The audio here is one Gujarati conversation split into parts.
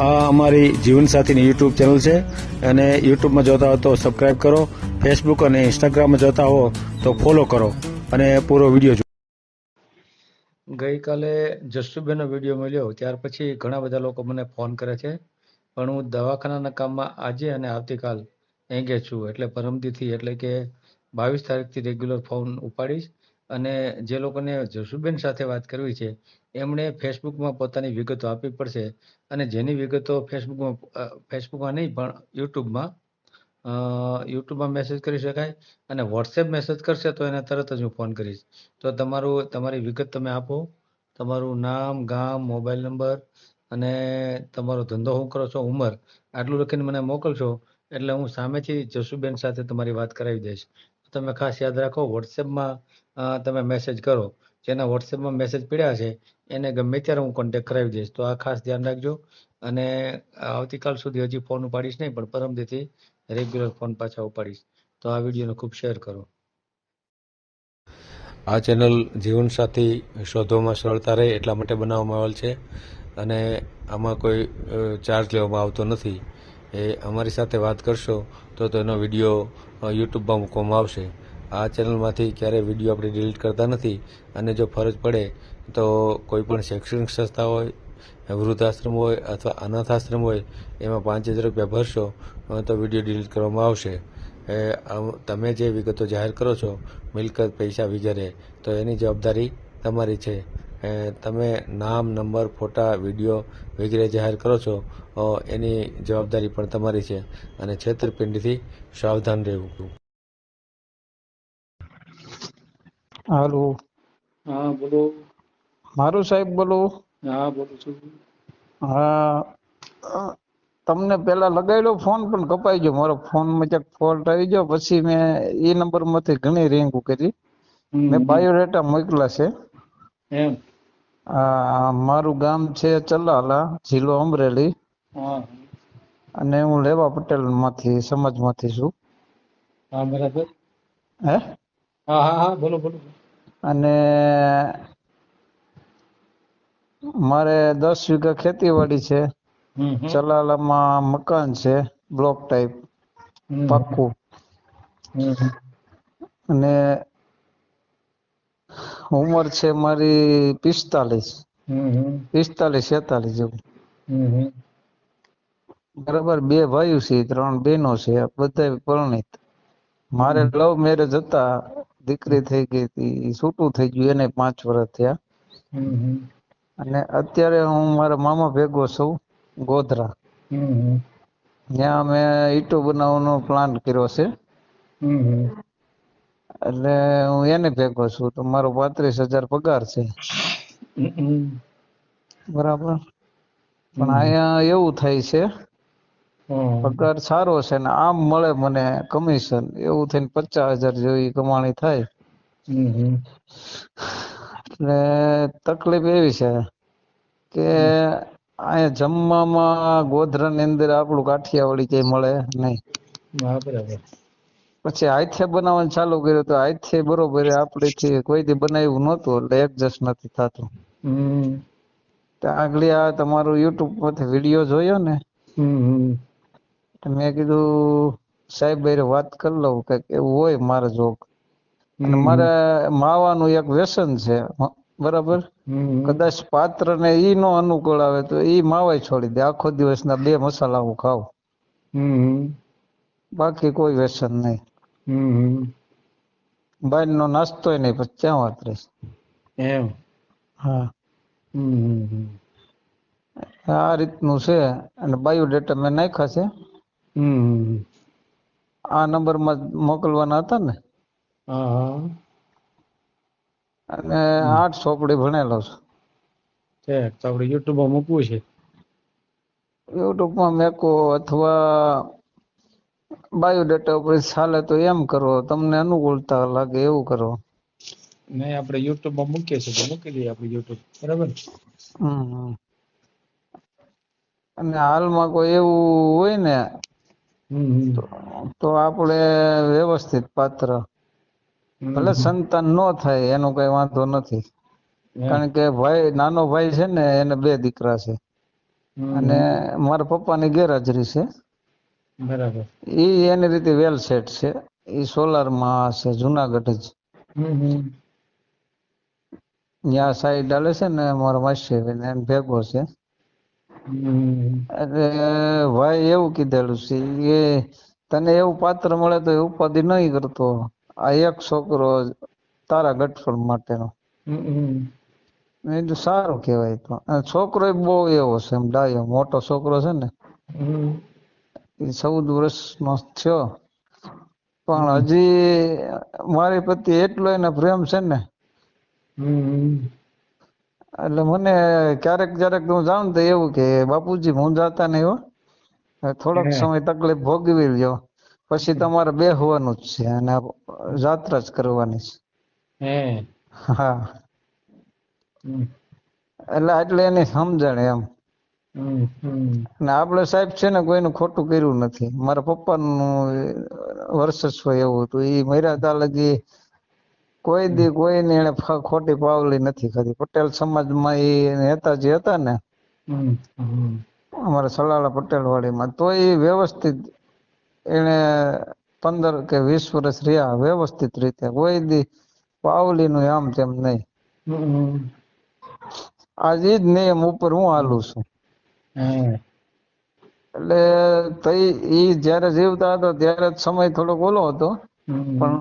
આ અમારી જીવનસાથીની યુટ્યુબ ચેનલ છે અને યુટ્યુબમાં જોતા હો તો સબસ્ક્રાઇબ કરો, ફેસબુક અને ઇન્સ્ટાગ્રામમાં જોતા હો તો ફોલો કરો અને પૂરો વિડીયો જુઓ. ગઈકાલે જસુબેનનો વિડીયો મળ્યો ત્યાર પછી ઘણા બધા લોકો મને ફોન કરે છે, પણ હું દવાખાનાના કામમાં આજે અને આવતીકાલ એંગેજ છું. એટલે પરમદીથી એટલે કે 22 તારીખથી રેગ્યુલર ફોન ઉપાડીશ. અને જે લોકોને જસુબેન સાથે વાત કરવી છે એમણે ફેસબુકમાં પોતાની વિગતો આપવી પડશે. અને જેની વિગતો ફેસબુકમાં નહીં પણ યુટ્યુબમાં મેસેજ કરી શકાય. અને વોટ્સએપ મેસેજ કરશે તો એને તરત જ હું ફોન કરીશ. તો તમારી વિગત તમે આપો, તમારું નામ, ગામ, મોબાઈલ નંબર અને તમારો ધંધો શું કરો છો, ઉંમર, આટલું લખીને મને મોકલશો એટલે હું સામેથી જસુબેન સાથે તમારી વાત કરાવી દઈશ. તમે ખાસ યાદ રાખો, વોટ્સએપમાં તમે મેસેજ કરો. જેના વોટ્સએપમાં મેસેજ પડ્યા છે એને ગમે ત્યારે હું કોન્ટેક્ટ કરાવી દઈશ. તો આ ખાસ ધ્યાન રાખજો. અને આવતીકાલ સુધી હજી ફોન ઉપાડીશ નહીં, પણ પરમદીથી રેગ્યુલર ફોન પાછા ઉપાડીશ. તો આ વિડીયોને ખૂબ શેર કરો. આ ચેનલ જીવનસાથી શોધવામાં સરળતા રહે એટલા માટે બનાવવામાં આવેલ છે અને આમાં કોઈ ચાર્જ લેવામાં આવતો નથી. એ અમારી સાથે વાત કરશો તો તેનો વિડીયો યુટ્યુબમાં મૂકવામાં આવશે. આ ચેનલમાંથી ક્યારેય વિડીયો આપણે ડિલીટ કરતા નથી. અને જો ફરજ પડે તો કોઈ પણ શૈક્ષણિક સંસ્થા હોય, વૃદ્ધાશ્રમ હોય અથવા અનાથ આશ્રમ હોય એમાં 5000 રૂપિયા ભરશો તો વિડીયો ડિલીટ કરવામાં આવશે. તમે જે વિગતો જાહેર કરો છો, મિલકત, પૈસા વગેરે, તો એની જવાબદારી તમારી છે. તમે નામ, નંબર, ફોટા, વિડીયો વગેરે જાહેર કરો છો એની જવાબદારી પણ તમારી છે. અને છેતરપિંડીથી સાવધાન રહેવું. હાલો, હા બોલો. મારું સાહેબ બોલો. હા બોલું છું. હા, તમને પેલા લગાડ્યો ફોન પણ કપાઈ ગયો. મારો ફોન માં ક્યાંક ફોલ્ટ આવી ગયો. પછી મેં એ નંબર માંથી ઘણી રિંગ કરી. મેં બાયોડેટા મોકલા છે. એમ? મારું ગામ છે ચલાલા, જિલ્લો અમરેલી. હા. અને હું લેવા પટેલ માંથી સમાજમાંથી છું. હા બરાબર. હે? હા હા હા બોલો બોલો. અને મારે 10 વીઘા ખેતીવાડી છે. ચલાલામાં મકાન છે, બ્લોક ટાઈપ, પાક્કું. અને ઉંમર છે મારી 45, 46 જેવું. બરાબર. 2 ભાઈઓ છે, 3 બહેનો છે, બધા પરણિત. મારે લવ મેરેજ હતા. દીકરી થઈ ગઈ હતી, છૂટું થઈ ગયું, એને 5 વર્ષ થયા. અને અત્યારે હું મારા મામા ભેગો છું ગોધરા. ત્યાં અમે ઈંટો બનાવવાનો પ્લાન કર્યો છે. એટલે હું એને ભેગો છું. તો મારો 35,000 પગાર છે. બરાબર. પણ અહીંયા એવું થાય છે, પગાર સારો છે ને આમ મળે મને કમિશન, એવું થઈને 50,000 જેવી કમાણી થાય. એટલે તકલીફ એવી છે કે અહીંયા જમવામાં ગોધરાની અંદર આપણું કાઠિયાવાડી કઈ મળે નહીં. હા બરાબર. પછી હાથે બનાવવાનું ચાલુ કર્યું તો હાથે બરોબર આપણેથી કોઈથી બનાવ્યું નહોતું એટલે એડજસ્ટ નથી થતું. આગળ આ તમારું યુટ્યુબ પરથી વિડીયો જોયો ને, મેં કીધું સાહેબ ભાઈ વાત કરી લઉં કે એવું હોય મારે જોગ. અને મારે માવાનું એક વ્યસન છે. બરાબર. કદાચ પાત્ર ને ઈ નો અનુકૂળ આવે તો ઈ માવાય છોડી દે. આખો દિવસના 2 મસાલા હું ખાવ. બાકી કોઈ વ્યસન નહીં. બહારનો નાસ્તોય નહીં. પછી ક્યાં વાત રહીશ. એમ? હા. આ રીતનું છે. અને બાયોડેટા મેં નાખ્યા છે. આ નંબરમાં મોકલવાના હતા ને. હા. અને 8 ચોપડી ભણેલો છું. તો આપણે યુટ્યુબમાં મૂકવું છે. યુટ્યુબમાં મેકો અથવા બાયોડેટા ઉપર ચાલે તો એમ કરો, તમને અનુકૂળતા લાગે એવું કરો. નહીં, આપણે યુટ્યુબમાં મૂકીએ છીએ તો મૂકી દઈએ આપણે યુટ્યુબ. બરાબર. અને હાલમાં કોઈ એવું હોય ને તો આપણે વ્યવસ્થિત પાત્ર, ભલે સંતાન ન થાય એનો કઈ વાંધો નથી. કારણ કે નાનો ભાઈ છે ને એને 2 દીકરા છે. અને મારા પપ્પાની ગેરહાજરી છે. બરાબર. એ એની રીતે વેલ સેટ છે. એ સોલારમાં છે, જુનાગઢ જ. ત્યાં સાઈડ હાલે છે ને મારા માસી એને ભેગો છે. એટલે ભાઈ એવું કીધેલું છે એ તને એવું પાત્ર મળે તો એ ઉપાધિ નહીં કરતો. આ એક છોકરો તારા ગઠફળ માટેનો. એ તો સારું કહેવાય. તો અને છોકરો બહુ એવો છે, એમ ડાયો મોટો છોકરો છે ને, એ 14 વર્ષનો થયો, પણ હજી મારી પ્રત્યે એટલો એને પ્રેમ છે ને. એટલે મને ક્યારેક હું જાઉં તો એવું કે બાપુજી હું જાતા નહીં હો, થોડોક સમય તકલીફ ભોગવી લ્યો, પછી તમારે બેહવાનું જ છે અને જાત્રા જ કરવાની છે. હા, એટલે એની સમજણ એમ. અને આપણે સાહેબ છે ને કોઈનું ખોટું કર્યું નથી. મારા પપ્પાનું વર્ચસ્વ એવું હતું. એ મર્યા તા લગી કોઈ દી કોઈને એને ખોટી પાવલી નથી કરી. પટેલ સમાજમાં એ નેતાજી હતા ને, અમારા સલાલા પટેલ વાડીમાં, તો એ વ્યવસ્થિત એને 15 કે 20 વર્ષ રહ્યા વ્યવસ્થિત રીતે. કોઈ દી પાવલીનું આમ તેમ નહીં. આજ ઈ જ નિયમ ઉપર હું હાલું છું. એટલે તઈ ઈ જયારે જીવતા હતો ત્યારે સમય થોડોક ઓલો હતો, પણ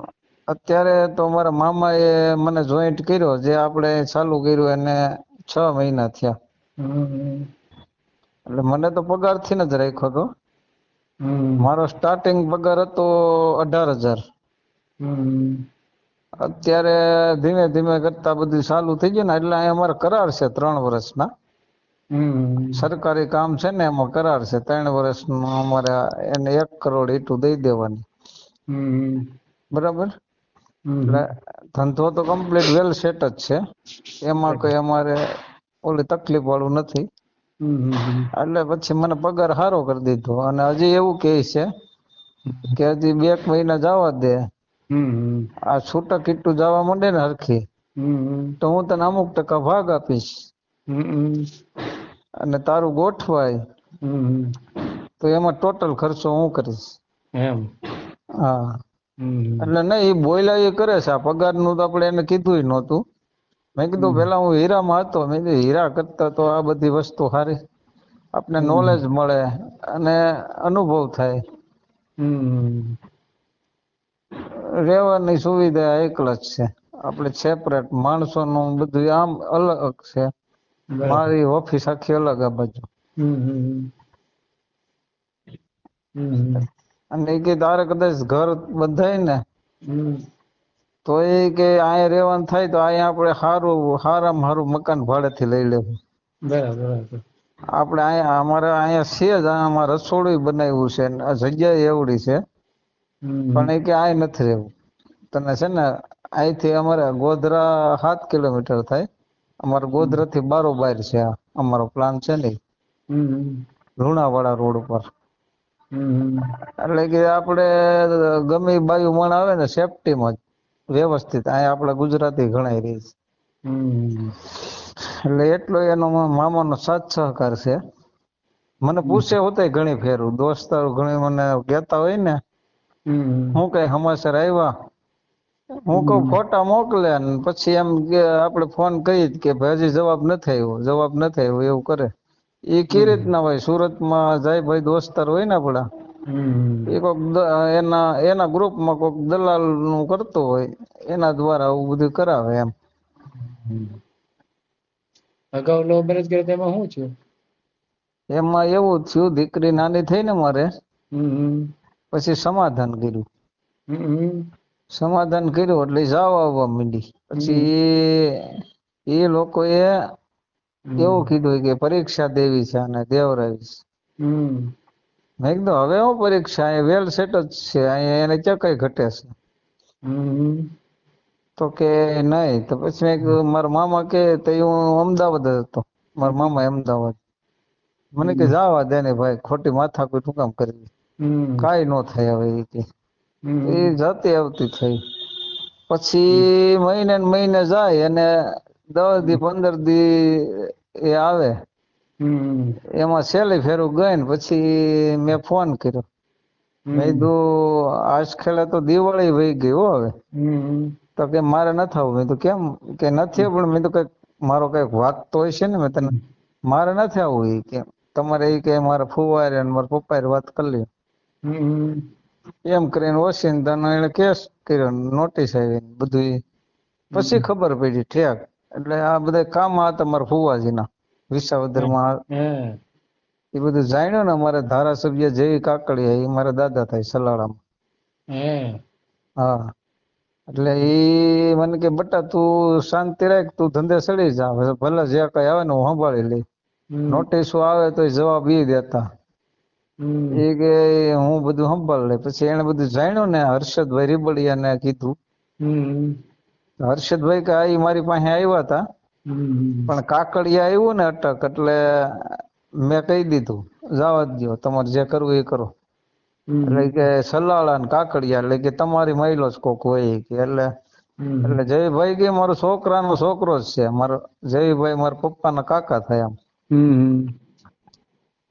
અત્યારે તો મારા મામાએ મને જોઈન્ટ કર્યો, જે આપણે ચાલુ કર્યું એને 6 મહિના થયા. એટલે મને તો પગારથી જ રાખ્યો હતો. મારો સ્ટાર્ટિંગ પગાર હતો 18,000. અત્યારે ધીમે ધીમે કરતા બધું ચાલુ થઈ ગયું ને, એટલે અહીંયા અમારા કરાર છે 3 વર્ષના. સરકારી કામ છે ને એમાં કરાર છે 3 વર્ષનું. અમારે એને 1 કરોડ ઈટું દઈ દેવાની. બરાબર. એટલે ધંધો તો કમ્પ્લીટ વેલ સેટ જ છે. એમાં કઈ અમારે ઓલી તકલીફ વાળું નથી. એટલે પછી મને પગાર સારો કરી દીધો. અને હજી એવું કહે છે કે હજી 2 મહિના જવા દે, આ છૂટક કીટું જવા માંડે ને હરખી, તો હું તને અમુક ટકા ભાગ આપીશ અને તારું ગોઠવાય તો એમાં ટોટલ ખર્ચો હું કરીશ. હા, એટલે નહીં, એ બોયલા એ કરે છે. આ પગારનું તો આપણે એને કીધું નહોતું. મેં કીધું પેલા હું હીરામાં હતો, મેં કીધું હીરા કરતા તો આ બધી વસ્તુ સારી, આપણે નોલેજ મળે અને અનુભવ થાય. રહેવાની સુવિધા એકલા જ છે. આપણે સેપરેટ માણસોનું બધું આમ અલગ છે. મારી ઓફિસ આખી અલગ આ બાજુ. અને એ કે તારે કદાચ ઘર બંધાય ને તો એ કે અહીંયા રહેવાનું થાય તો અહીંયા આપણે સારામાં સારું મકાન ભાડેથી લઈ લેવું. બરાબર. આપણે અહીંયા અમારે અહીંયા છે જ, આમાં રસોડું બનાવ્યું છે, જગ્યા એવડી છે, પણ એ કે આ નથી રહેવું. તને છે ને અહીંથી અમારે ગોધરા 7 કિલોમીટર થાય. અમારે ગોધરા થી બારોબાર છે અમારો પ્લાન છે ને, લુણાવાડા રોડ ઉપર. એટલે કે આપણે ગમે બાયુ મણ આવે ને સેફટીમાં જ વ્યવસ્થિત. અહીંયા આપણા ગુજરાતી ગણાય રહી છે. એટલે એટલો એનો મામાનો સાથ સહકાર છે. મને પૂછે હોતે ઘણી ફેરું, દોસ્તારો ઘણી મને કહેતા હોય ને, હું કઈ સમાચાર આવ્યા, હું કહું ફોટા મોકલે, ને પછી એમ કે આપણે ફોન કહી કે ભાઈ હજી જવાબ નથી આવ્યો એવું કરે. એ કઈ રીતના હોય, સુરતમાં જાય ભાઈ દોસ્તાર હોય ને આપડા, એ કોક એના ગ્રુપમાં કોક દલાલ નું કરતો હોય, એના દ્વારા આવું બધું કરાવે એમ. અગાઉ લવ મેરેજ કર્યા તેમાં શું થયું? એમાં એવું થયું, દીકરી નાની થઈ ને મારે, પછી સમાધાન કર્યું. એટલે જાવ આવવા માંડી. પછી એ લોકોએ એવું કીધું કે પરીક્ષા દેવી છે અને દેવરાવીશ. મેં કીધું હવે હું પરીક્ષા, અહીંયા વેલ સેટ જ છે, અહીંયા એને ક્યાં કઈ ઘટે છે. તો કે નહીં. તો પછી મેં કીધું મારા મામા કે તો હું અમદાવાદ હતો, મારા મામા અમદાવાદ. મને કે જાવા દે ને ભાઈ, ખોટી માથાકૂટ શું કામ કરવી, કાંઈ ન થાય હવે. એ કે એ જતી આવતી થઈ. પછી મહિને જાય અને 10 દી 15 દી એ આવે હમ એમાં છેલ્લી ફેરું ગઈ ને પછી મેં ફોન કર્યો. મેં કીધું આજ ખેલે તો દિવાળી વહી ગઈ હો હવે. હમ તો કે મારે નથી આવું. મેં તો કેમ કે નથી પણ મેં તો કઈક મારો કઈક વાક તો હોય છે ને. મેં તને મારે નથી આવું એ કે તમારે એ કે મારા ફુવારે અને મારા પપ્પાએ વાત કરી લ્યો હમ એમ કરીને ઓશિંતાનો એને કેસ કર્યો, નોટિસ આવી બધું ઈ. પછી ખબર પડી ઠેક. એટલે આ બધા કામ હતા મારા ફુવાજીના વિસાવદરમાં. હે એ બધું જાણ્યું ને. અમારા ધારાસભ્ય જેવી કાકડિયા એ મારા દાદા થાય સલાળામાં. હે હા એટલે ઈ મને કે બટા તું શાંતિ રાખ, તું ધંધે સડી જા, ભલે જે કઈ આવે ને હું સંભાળી લઈ. નોટિસો આવે તો જવાબ ઈ દેતા. એ કે હું બધું સંભાળ લે. પછી એને બધું જાણ્યું ને હર્ષદભાઈ રીબડિયાને કીધું. હર્ષદભાઈ કે આ ઈ મારી પાસે આવ્યા હતા પણ કાકડિયા આવ્યું ને અટક એટલે મેં કહી દીધું જવા દો, તમારે જે કરવું એ કરો. એટલે કે સલાળા ને કાકડિયા એટલે કે તમારી મહિલો જ કોક હોય કે. એટલે જયભાઈ કે મારો છોકરાનો છોકરો જ છે. મારો જયભાઈ મારા પપ્પાના કાકા થયા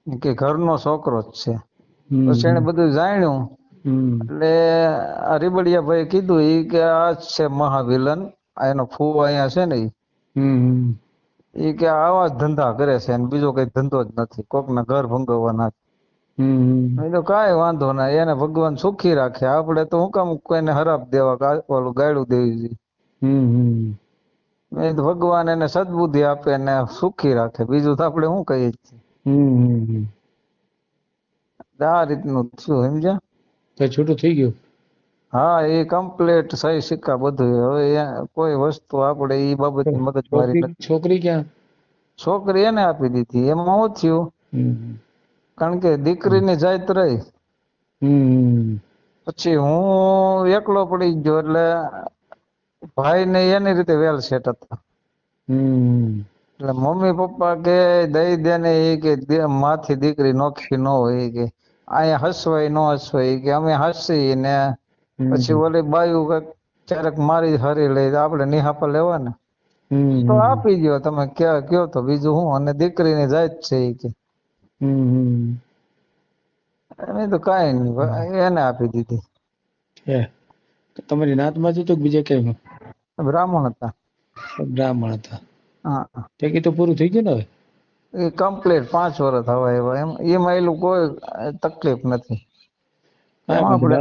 એમ કે ઘરનો છોકરો જ છે. પછી એને બધું જાણ્યું. એટલે આ રીબડિયા ભાઈ કીધું ઈ કે આ જ છે મહાવિલન, એનો ફૂ અહીંયા છે ને ઈ કે આવા જ ધંધા કરે છે અને બીજો કઈ ધંધો જ નથી, કોક ના ઘર ભંગવવાના. મેં તો કાંઈ વાંધો ના, એને ભગવાન સુખી રાખે, આપણે તો હું કામ કોઈને હરાપ દેવા ઓલું ગાયડું દેવી જોઈએ. મેં તો ભગવાન એને સદબુદ્ધિ આપે ને સુખી રાખે, બીજું તો આપણે શું કહીએ છીએ. આ રીતનું થયું સમજ્યા. તો છૂટું થઈ ગયું. હા એ કમ્પ્લીટ સહી સિક્કા બધું. હવે કોઈ વસ્તુ આપણે એ બાબતની મગજમારી નથી. છોકરી ક્યાં? છોકરી એને આપી દીધી. એમાં શું થયું, કારણ કે દીકરીની જાત રહી. પછી હું એકલો પડી ગયો એટલે ભાઈ ને એની રીતે વેલ સેટ હતા. એટલે મમ્મી પપ્પા કે દઈ દે ને એ કે માથી દીકરી નોખી ન હોય એ કે અહીંયા હસવાય ન હસવાય કે અમે હસી ને પછી ઓલી બાયું ક્યારેક મારી હરી લઈ આપણે નિહાપા લેવા ને તો આપી ગયો તમે કયો તો બીજું હું. અને દીકરીની જાત છે એ કે એમ તો કઈ નહીં, એને આપી દીધી. તમારી નાતમાં જ હતું કે બીજે કઈ? બ્રાહ્મણ હતા. બ્રાહ્મણ હતા. હા તે તો પૂરું થઈ ગયું ને હવે? એ કમ્પ્લીટ 5 વર્ષ થવા એવા. એમાં એલું કોઈ તકલીફ નથી. આપણે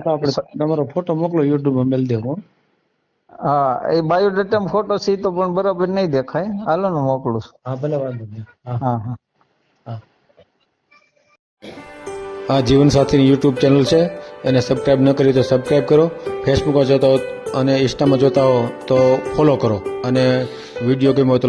તમારો ફોટો મોકલો, યુટ્યુબ માં મેલ દેવો. હા એ બાયોડેટા ફોટો છે તો પણ બરાબર નહીં દેખાય. હાલો ને મોકલું છું. હા ભલે, વાંધો નહીં. હા હા. આ જીવનસાથીની યુટ્યુબ ચેનલ છે, એને સબસ્ક્રાઈબ ન કરી તો સબસ્ક્રાઈબ કરો. ફેસબુકમાં જોતા હો અને ઇન્સ્ટામાં જોતા હો તો ફોલો કરો. અને વિડીયો ગમ્યો તો